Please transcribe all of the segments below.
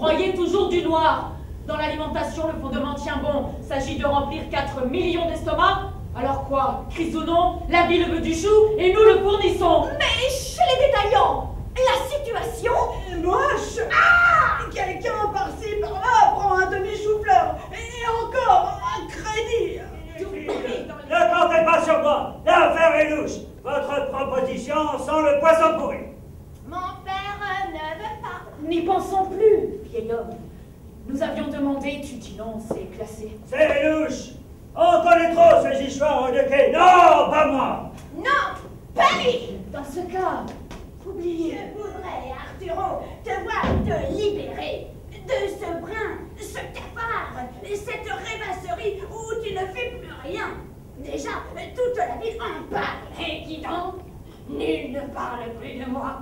croyez toujours du noir. Dans l'alimentation, le fondement tient bon. S'agit de remplir 4 millions d'estomacs. Alors quoi, crise ou non, la vie le veut du chou et nous le fournissons. Mais chez les détaillants, la situation est moche. Ah! Quelqu'un par-ci par-là prend un demi-chou-fleur et encore un crédit. Ne comptez pas sur moi. L'affaire est louche. Votre proposition sent le poisson pourri. Mon père ne veut pas. N'y pensons plus, vieil homme. Nous avions demandé, tu dis non, c'est classé. C'est louche. On connaît trop ces histoires de quai. Non, pas moi. Non, pas lui. Dans ce cas, oubliez. Je voudrais, Arturo, te voir te libérer de ce brin, ce cafard, cette rêvasserie où tu ne fais plus rien. Déjà, toute la ville en parle. Et qui donc? Nul ne parle plus de moi.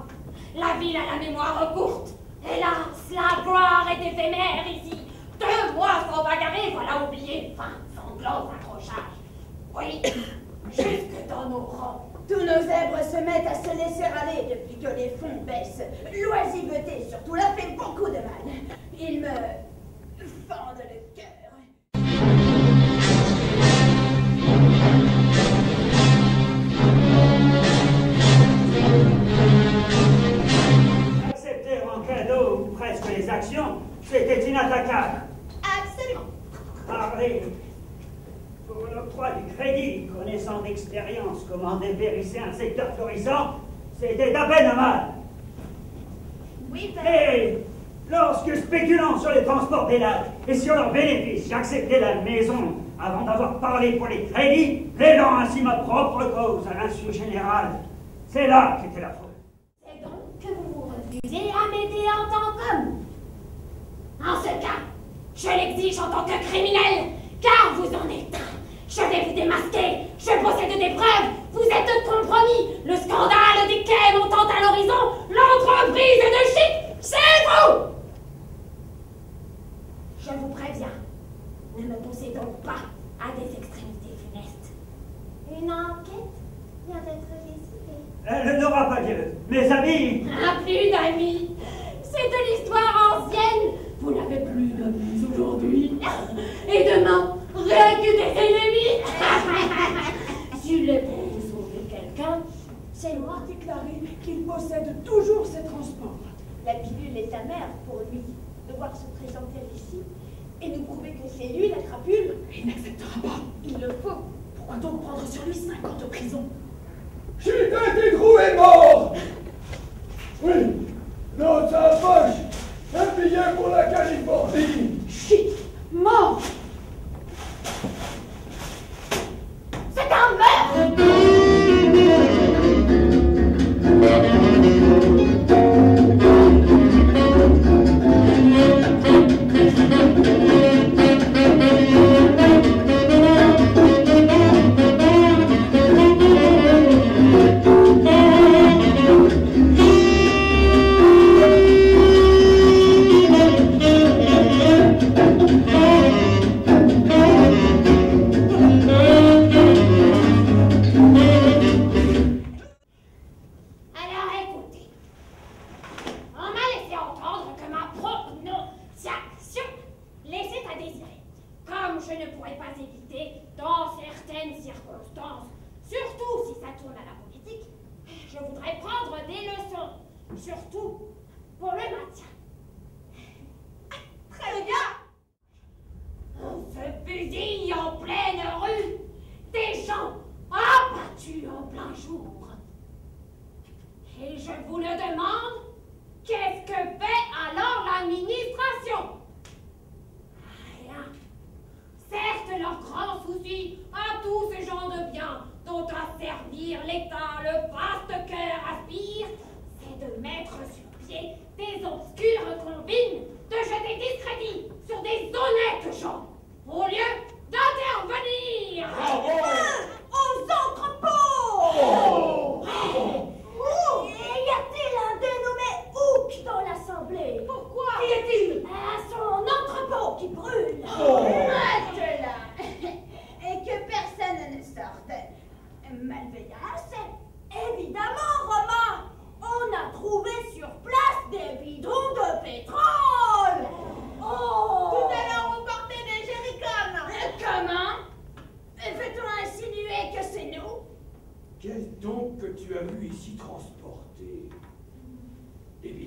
La ville a la mémoire courte. Hélas, la gloire est éphémère ici. 2 mois sans bagarrer, voilà oublié. Fin, sanglant accrochage. Oui, jusque dans nos rangs. Tous nos zèbres se mettent à se laisser aller depuis que les fonds baissent. L'oisiveté, surtout, leur fait beaucoup de mal. Ils me fendent le cœur. Accepter en cadeau presque les actions, c'était inattaquable. Absolument. Parler pour l'octroi du crédit, connaissant d'expérience comment dépérisser un secteur florissant, c'était à peine mal. Oui, Et lorsque, spéculant sur les transports des lacs et sur leurs bénéfices, j'acceptais la maison avant d'avoir parlé pour les crédits, plaidant ainsi ma propre cause à l'insu général, c'est là qu'était la faute. C'est donc que vous vous refusez à m'aider en tant qu'homme. En ce cas, je l'exige en tant que criminel, car vous en êtes un. Je vais vous démasquer, je possède des preuves, vous êtes compromis, le scandale des quais montant à l'horizon, l'entreprise de chic, c'est vous! Je vous préviens, ne me poussez donc pas à des extrémités funestes. Une enquête vient d'être décidée. Elle n'aura pas lieu. Mes amis... Ah, plus d'amis. C'est de l'histoire ancienne. Vous n'avez plus d'amis aujourd'hui. Et demain, rien que des ennemis. S'il est pour vous sauver quelqu'un, c'est moi. Déclaré qu'il possède toujours ses transports. La pilule est amère pour lui. Devoir se présenter ici et nous prouver que c'est lui la crapule. Il n'acceptera pas. Il le faut. Pourquoi donc prendre sur lui 5 ans de prison? Chut, Integro est mort. Oui, dans sa poche, un billet pour la Californie. Chut, mort. C'est un meurtre.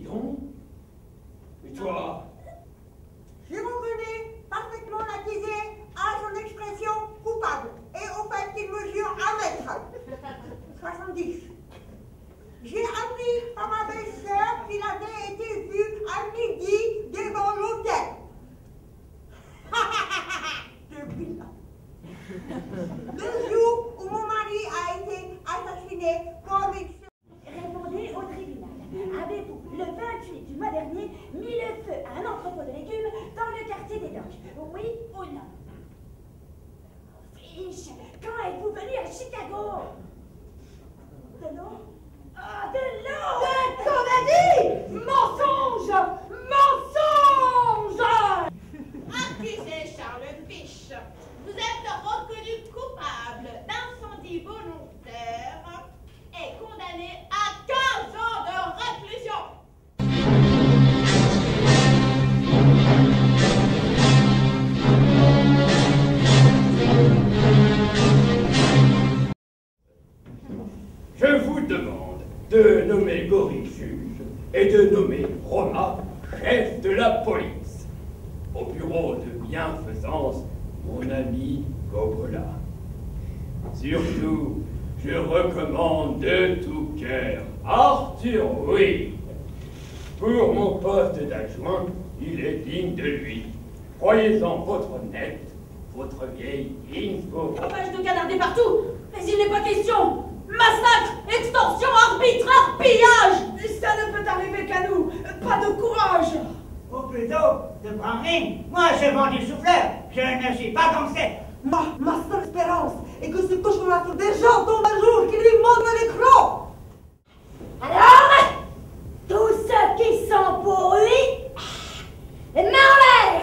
donc. Et toi? Je reconnais parfaitement l'accusé à son expression coupable et au fait qu'il mesure 1 m 70. J'ai appris par ma belle-sœur qu'il avait été vu à midi devant l'hôtel. Depuis là. Le jour où mon mari a été assassiné comme il se... Répondez au tribunal. Avez-vous, le 28 du mois dernier, mis le feu à un entrepôt de légumes dans le quartier des Docks? Oui ou non? Fiche, quand êtes-vous venu à Chicago? De l'eau? Ah, de l'eau! Qu'on a dit? Mensonge! Mensonge! Accusé Charles Fish, vous êtes reconnu coupable d'incendie volontaire et condamné à 15 ans de réclusion. Je vous demande de nommer Gori juge et de nommer Roma chef de la police. Au bureau de bienfaisance, mon ami Gobelin. Surtout, je recommande de tout cœur Arthur Weir. Pour mon poste d'adjoint, il est digne de lui. Croyez-en votre net, votre vieille info. Empêche de canarder partout. Mais il n'est pas question. Massacre, extorsion, arbitraire, pillage. Ça ne peut arriver qu'à nous. Pas de courage. Ou plutôt, de branler. Moi, je vends du souffleur. Je ne suis pas gangster. Ma seule espérance est que ce cochonnaire des gens tombe un jour, qu'il lui montre l'écran. Alors, tous ceux qui sont pour lui, main en l'air!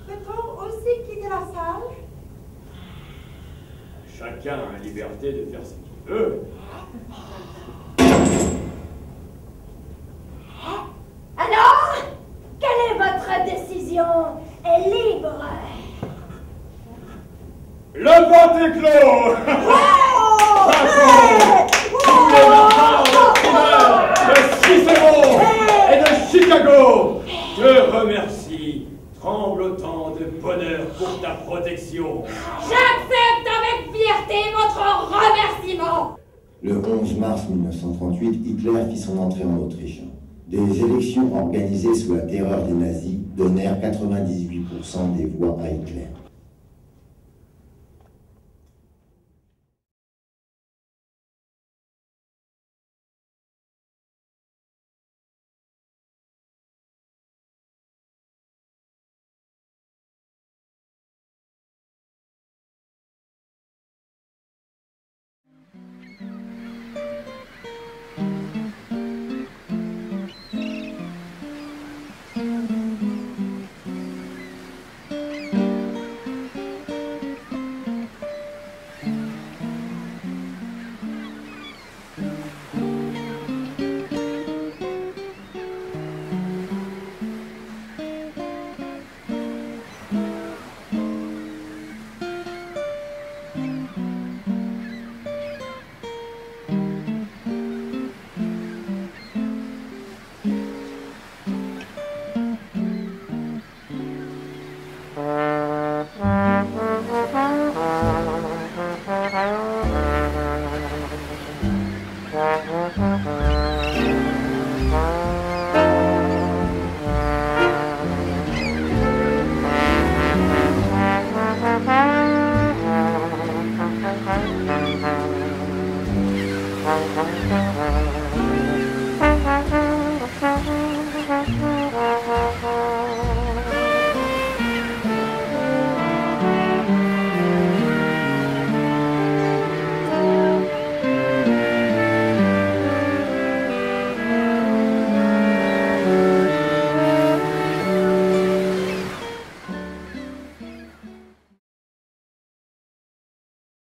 Peut-on aussi quitter la salle? Chacun a la liberté de faire ce qu'il veut. Alors, quelle est votre décision? Est libre. Le vote est clos. Tous les marchands de Cicéron et de Chicago te remercie, tremblotant de bonheur pour ta protection. J'accepte avec fierté votre remerciement. Le 11 mars 1938, Hitler fit son entrée en Autriche. Des élections organisées sous la terreur des nazis donnèrent 98% des voix à Hitler.